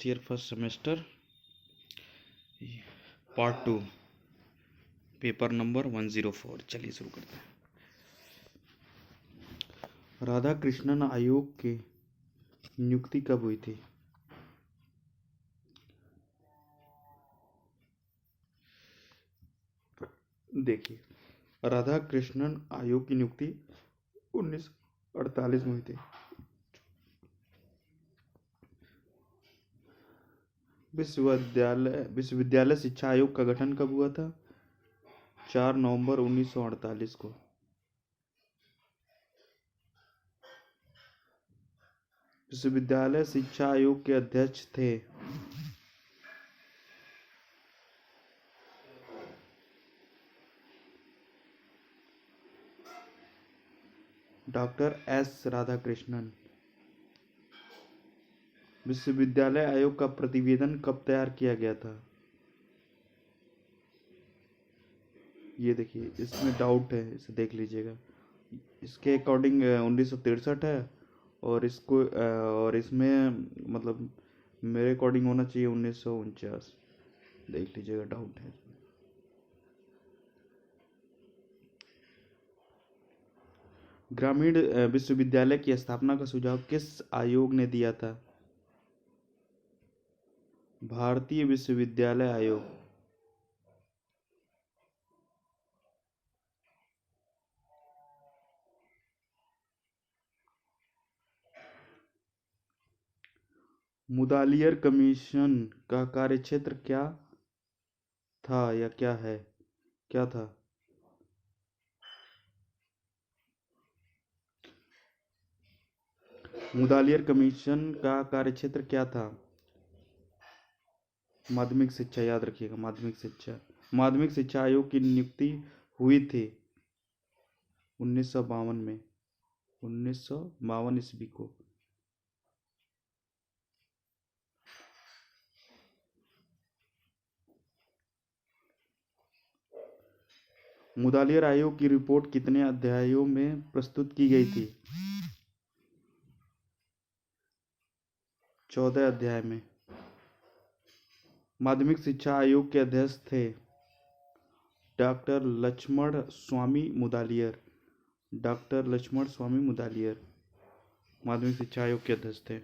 Fourth year first semester part 2 paper number 104। चलिए शुरू करते हैं। राधा कृष्णन आयोग की नियुक्ति कब हुई थी? देखिए, राधा कृष्णन आयोग की नियुक्ति 1948 में हुई थी। विश्वविद्यालय शिक्षा आयोग का गठन कब हुआ था? 4 नवंबर 1948 को। विश्वविद्यालय शिक्षा आयोग के अध्यक्ष थे डॉक्टर एस राधाकृष्णन। विश्वविद्यालय आयोग का प्रतिवेदन कब तैयार किया गया था? ये देखिए, इसमें डाउट है, इसे देख लीजिएगा। इसके अकॉर्डिंग 1963 है और इसमें मतलब मेरे अकॉर्डिंग होना चाहिए 1949। देख लीजिएगा, डाउट है। ग्रामीण विश्वविद्यालय की स्थापना का सुझाव किस आयोग ने दिया था? भारतीय विश्वविद्यालय आयोग। मुदालियर कमीशन का कार्यक्षेत्र क्या था या क्या था? मुदालियर कमीशन का कार्यक्षेत्र क्या था? माध्यमिक शिक्षा, याद रखिएगा, माध्यमिक शिक्षा आयोग की नियुक्ति हुई थी 1952 में, 1952 ईस्वी को। मुदालियर आयोग की रिपोर्ट कितने अध्यायों में प्रस्तुत की गई थी? 14 अध्याय में। माध्यमिक शिक्षा आयोग के अध्यक्ष थे डॉक्टर लक्ष्मण स्वामी मुदालियर। माध्यमिक शिक्षा आयोग के अध्यक्ष थे।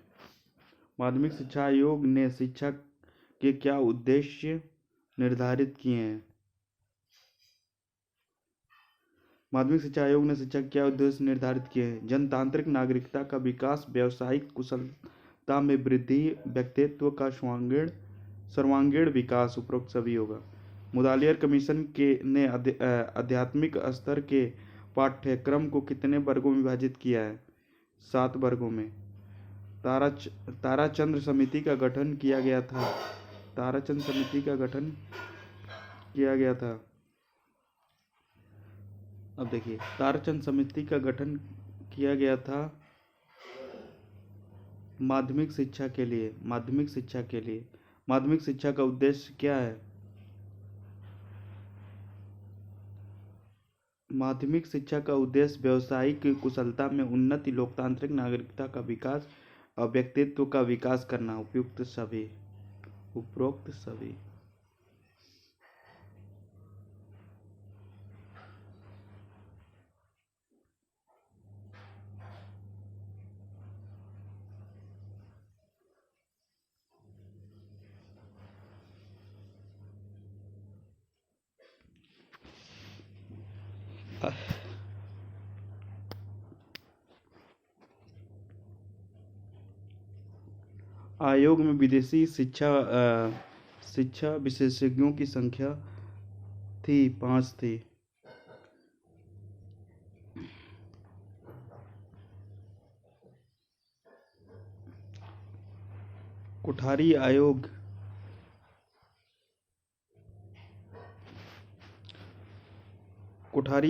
माध्यमिक शिक्षा आयोग ने शिक्षा के क्या उद्देश्य निर्धारित किए हैं? माध्यमिक शिक्षा आयोग ने शिक्षा के क्या उद्देश्य निर्धारित किए हैं? जनतांत्रिक नागरिकता का विकास, व्यावसायिक कुशलता में वृद्धि, व्यक्तित्व का सर्वांगीण विकास। उपरोक्त सभी होगा। मुदालियर कमीशन ने आध्यात्मिक स्तर के पाठ्यक्रम को कितने वर्गों में विभाजित किया है? 7 वर्गों में। ताराचंद्र समिति का गठन किया गया था। अब देखिए, ताराचंद समिति का गठन किया गया था माध्यमिक शिक्षा के लिए। माध्यमिक शिक्षा का उद्देश्य क्या है? माध्यमिक शिक्षा का उद्देश्य व्यावसायिक कुशलता में उन्नति, लोकतांत्रिक नागरिकता का विकास और व्यक्तित्व का विकास करना। उपरोक्त सभी। आयोग में विदेशी शिक्षा विशेषज्ञों की संख्या 5 थी। कोठारी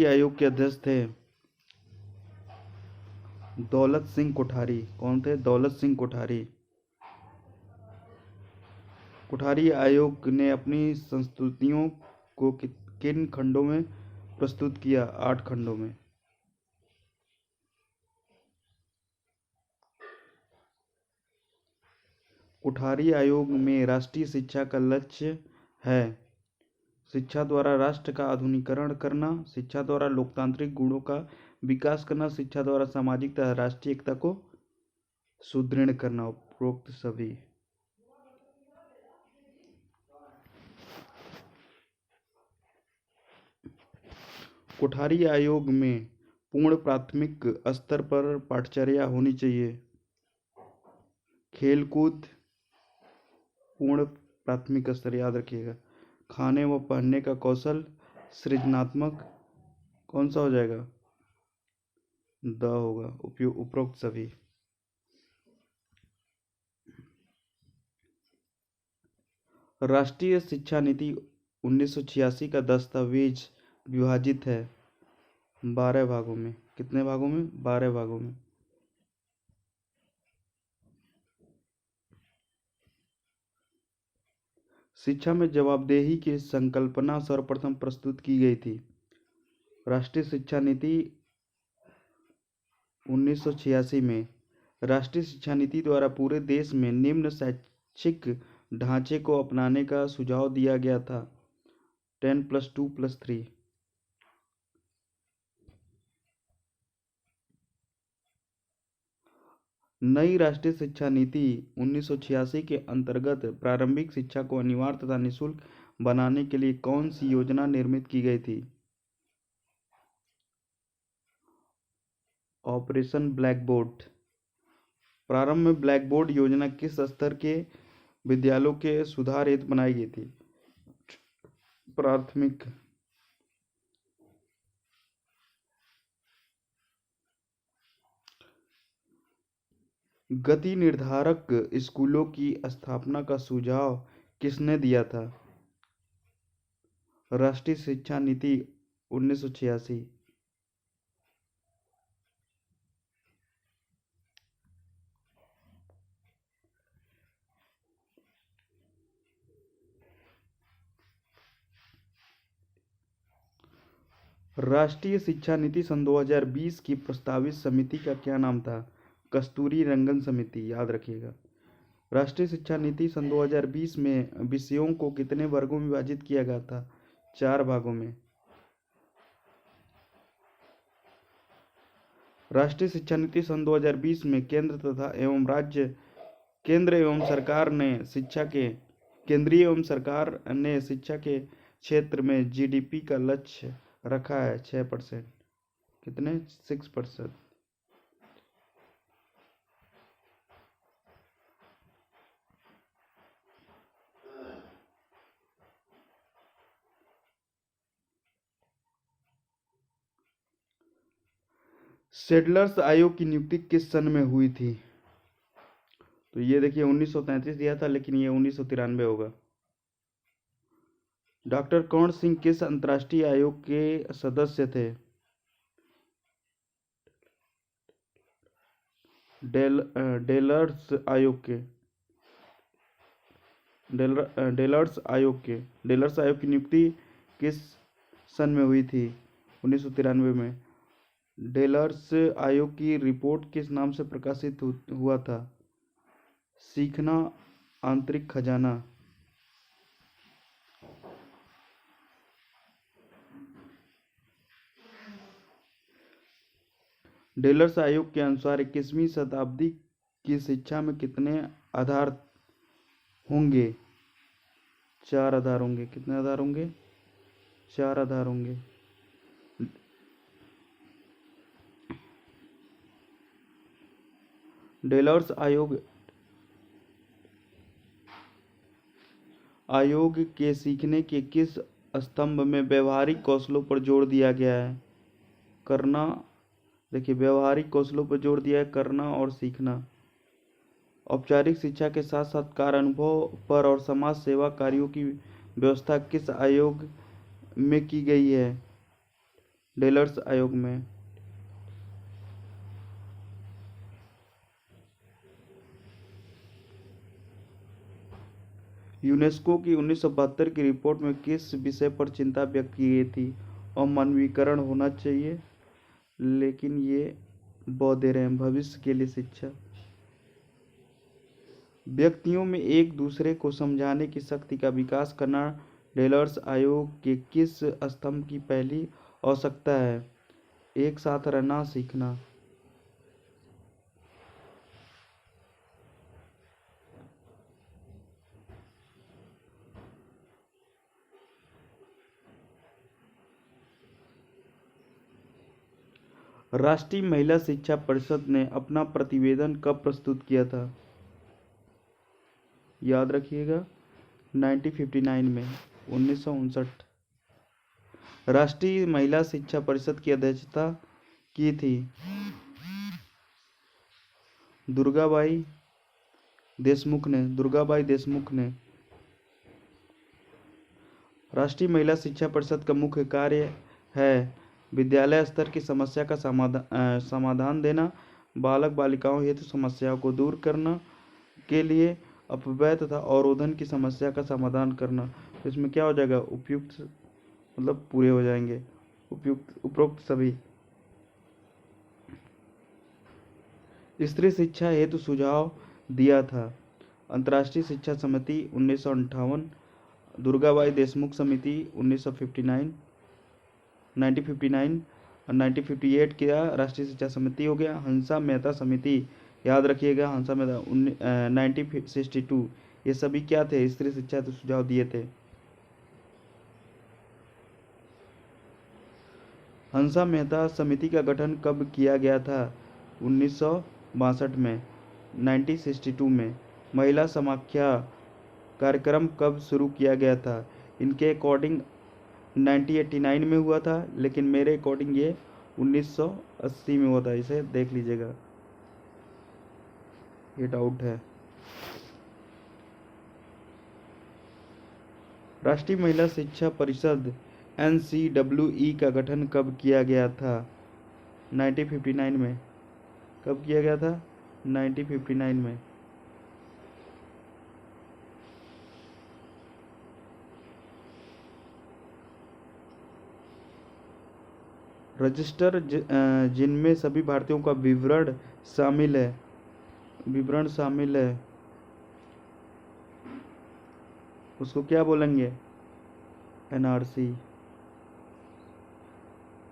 आयोग के अध्यक्ष थे दौलत सिंह कोठारी। कौन थे? दौलत सिंह कोठारी। कोठारी आयोग ने अपनी संस्तुतियों को किन खंडों में प्रस्तुत किया? 8 खंडों में। कोठारी आयोग में राष्ट्रीय शिक्षा का लक्ष्य है शिक्षा द्वारा राष्ट्र का आधुनिकीकरण करना, शिक्षा द्वारा लोकतांत्रिक गुणों का विकास करना, शिक्षा द्वारा सामाजिक तथा राष्ट्रीय एकता को सुदृढ़ करना। उपरोक्त सभी। कोठारी आयोग में पूर्ण प्राथमिक स्तर पर पाठचर्या होनी चाहिए। खेलकूद पूर्ण प्राथमिक स्तर याद रखिएगा। खाने व पहनने का कौशल, सृजनात्मक कौन सा हो जाएगा? द होगा। उपरोक्त सभी। राष्ट्रीय शिक्षा नीति 1986 का दस्तावेज विभाजित है 12 भागों में। कितने भागों में? 12 भागों में। शिक्षा में जवाबदेही की संकल्पना सर्वप्रथम प्रस्तुत की गई थी। राष्ट्रीय शिक्षा नीति 1986 में राष्ट्रीय शिक्षा नीति द्वारा पूरे देश में निम्न शैक्षिक ढांचे को अपनाने का सुझाव दिया गया था। 10+2+3। नई राष्ट्रीय शिक्षा नीति 1986 के अंतर्गत प्रारंभिक शिक्षा को अनिवार्य तथा निःशुल्क बनाने के लिए कौन सी योजना निर्मित की गई थी? Operation black board. प्रारंभ में ब्लैक बोर्ड योजना किस स्तर के विद्यालयों के सुधार हेतु बनाई गई थी? प्राथमिक। गति निर्धारक स्कूलों की स्थापना का सुझाव किसने दिया था? राष्ट्रीय शिक्षा नीति 1986। राष्ट्रीय शिक्षा नीति सन 2020 की प्रस्तावित समिति का क्या नाम था? कस्तूरी रंगन समिति। याद रखिएगा। राष्ट्रीय शिक्षा नीति सन 2020 में विषयों को कितने वर्गों में विभाजित किया गया था? 4 भागों में। राष्ट्रीय शिक्षा नीति सन 2020 में केंद्र एवं सरकार ने शिक्षा के क्षेत्र में जीडीपी का लक्ष्य रखा है 6%। कितने? 6%। सेडलर्स आयोग की नियुक्ति किस सन में हुई थी? तो ये देखिए 1933 दिया था, लेकिन ये 1993 होगा। डॉक्टर कर्ण सिंह किस अंतर्राष्ट्रीय आयोग के सदस्य थे? डेलर्स आयोग की नियुक्ति किस सन में हुई थी? 1993 में। डेलर्स आयोग की रिपोर्ट किस नाम से प्रकाशित हुआ था? सीखना आंतरिक खजाना। डेलर्स आयोग के अनुसार 21वीं शताब्दी की शिक्षा में कितने आधार होंगे? 4 आधार होंगे। कितने आधार होंगे? 4 आधार होंगे। डेलर्स आयोग के सीखने के किस स्तंभ में व्यवहारिक कौशलों पर जोर दिया गया है? करना। देखिए, व्यवहारिक कौशलों पर जोर दिया है, करना और सीखना। औपचारिक शिक्षा के साथ साथ कार्य अनुभव पर और समाज सेवा कार्यों की व्यवस्था किस आयोग में की गई है? डेलर्स आयोग में। यूनेस्को की 1972 की रिपोर्ट में किस विषय पर चिंता व्यक्त की गई थी? अमानवीकरण होना चाहिए, लेकिन ये बौद्ध रहे हैं। भविष्य के लिए शिक्षा। व्यक्तियों में एक दूसरे को समझाने की शक्ति का विकास करना डेलर्स आयोग के किस स्तंभ की पहली आवश्यकता है? एक साथ रहना सीखना। राष्ट्रीय महिला शिक्षा परिषद ने अपना प्रतिवेदन कब प्रस्तुत किया था? याद रखिएगा, 1959 में, 1959। राष्ट्रीय महिला शिक्षा परिषद की अध्यक्षता की थी दुर्गाबाई देशमुख ने। राष्ट्रीय महिला शिक्षा परिषद का मुख्य कार्य है विद्यालय स्तर की समस्या का समाधान देना, बालक बालिकाओं हेतु समस्याओं को दूर करना के लिए अपव्यय तथा अवरोधन की समस्या का समाधान करना। इसमें क्या हो जाएगा? उपयुक्त मतलब पूरे हो जाएंगे, उपरोक्त सभी। स्त्री शिक्षा हेतु सुझाव दिया था अंतर्राष्ट्रीय शिक्षा समिति 1958, दुर्गाबाई देशमुख समिति 1959 और 1958 का राष्ट्रीय शिक्षा समिति हो गया। हंसा मेहता समिति, याद रखिएगा, हंसा मेहता 1962। ये सभी क्या थे? स्त्री शिक्षा हेतु सुझाव दिए थे। हंसा मेहता समिति का गठन कब किया गया था? 1962 में, 1962 में। महिला समाख्या कार्यक्रम कब शुरू किया गया था? इनके अकॉर्डिंग 1989 में हुआ था, लेकिन मेरे अकॉर्डिंग ये 1980 में हुआ था। इसे देख लीजिएगा, ये डाउट है। राष्ट्रीय महिला शिक्षा परिषद NCWE का गठन कब किया गया था? 1959 में। कब किया गया था? 1959 में। रजिस्टर जिनमें सभी भारतीयों का विवरण शामिल है, उसको क्या बोलेंगे? NRC।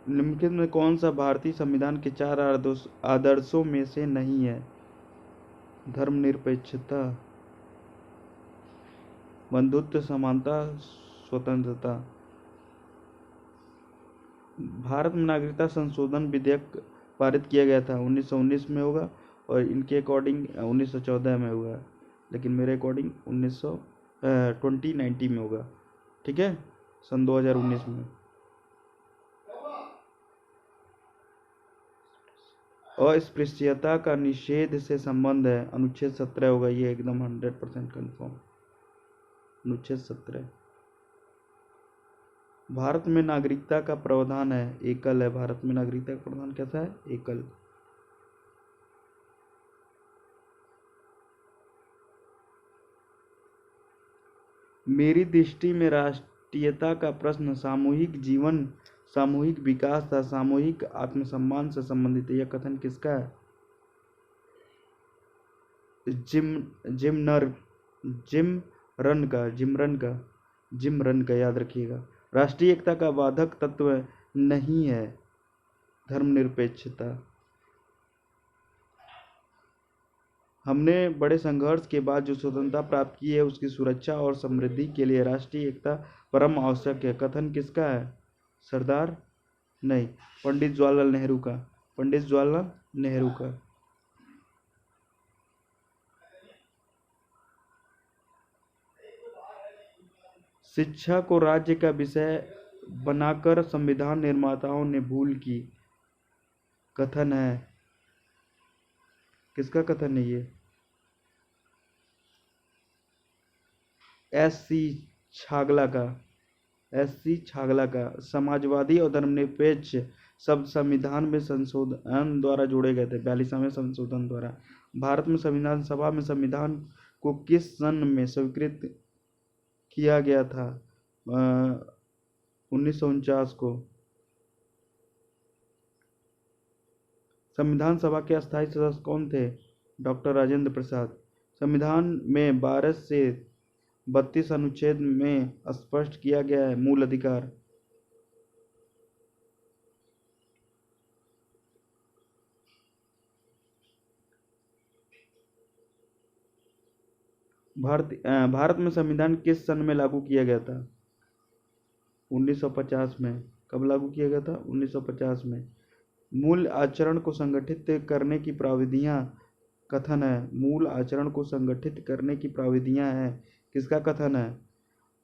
निम्नलिखित में कौन सा भारतीय संविधान के 4 आदर्शों में से नहीं है? धर्मनिरपेक्षता, बंधुत्व, समानता, स्वतंत्रता। भारत में नागरिकता संशोधन विधेयक पारित किया गया था 1919 में होगा, और इनके अकॉर्डिंग 1914 में होगा, लेकिन मेरे अकॉर्डिंग 2019 में होगा। ठीक है, सन 2019 में। अस्पृश्यता का निषेध से संबंध है, अनुच्छेद 17 होगा। ये एकदम 100% कन्फर्म, अनुच्छेद 17। भारत में नागरिकता का प्रावधान है एकल है। भारत में नागरिकता का प्रावधान कैसा है? एकल। मेरी दृष्टि में राष्ट्रीयता का प्रश्न सामूहिक जीवन, सामूहिक विकास तथा सामूहिक आत्मसम्मान से संबंधित है। यह कथन किसका है? जिमरन का, याद रखिएगा। राष्ट्रीय एकता का बाधक तत्व नहीं है धर्मनिरपेक्षता। हमने बड़े संघर्ष के बाद जो स्वतंत्रता प्राप्त की है, उसकी सुरक्षा और समृद्धि के लिए राष्ट्रीय एकता परम आवश्यक है। कथन किसका है? सरदार नहीं, पंडित जवाहरलाल नेहरू का। शिक्षा को राज्य का विषय बनाकर संविधान निर्माताओं ने भूल की। कथन है, किसका कथन है ये? एस सी छागला का। समाजवादी और धर्मनिरपेक्ष शब्द संविधान में संशोधन द्वारा जोड़े गए थे, 42वें संशोधन द्वारा। भारत में संविधान सभा में संविधान को किस सन में स्वीकृत किया गया था? 1949 को। संविधान सभा के अस्थायी सदस्य कौन थे? डॉक्टर राजेंद्र प्रसाद। संविधान में 12 से 32 अनुच्छेद में स्पष्ट किया गया है मूल अधिकार। भारत में संविधान किस सन में लागू किया गया था? 1950 में। कब लागू किया गया था? 1950 में। मूल आचरण को संगठित करने की प्राविधियां कथन है। मूल आचरण को संगठित करने की प्राविधियां है। किसका कथन है?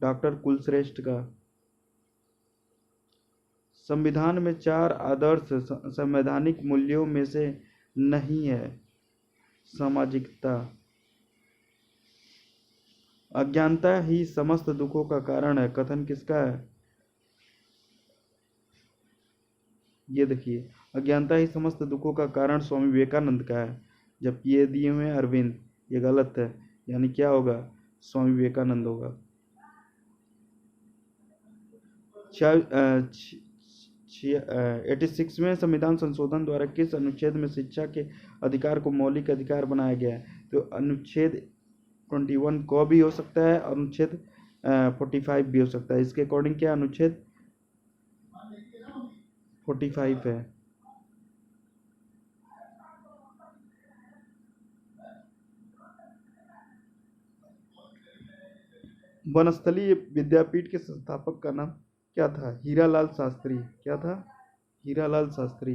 डॉक्टर कुलश्रेष्ठ का। संविधान में 4 आदर्श संवैधानिक मूल्यों में से नहीं है। सामाजिकता। अज्ञानता ही समस्त दुखों का कारण है, कथन किसका है? ये देखिए, अज्ञानता ही समस्त दुखों का कारण स्वामी विवेकानंद का है, जबकि ये दिए हुए अरविंद। ये गलत है, यानी क्या होगा? स्वामी विवेकानंद होगा। 86 में संविधान संशोधन द्वारा किस अनुच्छेद में शिक्षा के अधिकार को मौलिक अधिकार बनाया गया है? तो अनुच्छेद 21 को भी हो सकता है, अनुच्छेद 45 भी हो सकता है। इसके अकॉर्डिंग क्या अनुच्छेद 45 है। वनस्थली विद्यापीठ के संस्थापक का नाम क्या था? हीरालाल शास्त्री। क्या था? हीरालाल शास्त्री।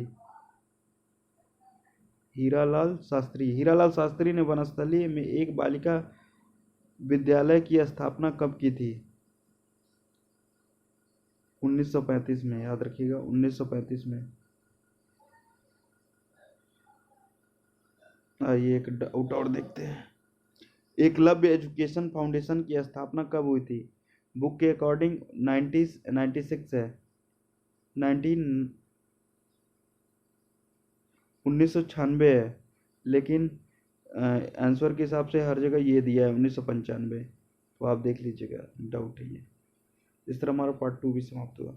हीरालाल शास्त्री। हीरालाल शास्त्री ने वनस्थली में एक बालिका विद्यालय की स्थापना कब की थी? 1935 में। याद रखिएगा, 1935 में। आइए एक डाउट और देखते हैं। एकलव्य एजुकेशन फाउंडेशन की स्थापना कब हुई थी? बुक के अकॉर्डिंग 1996 है। 1996 है, लेकिन आंसर के हिसाब से हर जगह ये दिया है 1995। तो आप देख लीजिएगा, डाउट है ये। इस तरह हमारा पार्ट 2 भी समाप्त हुआ।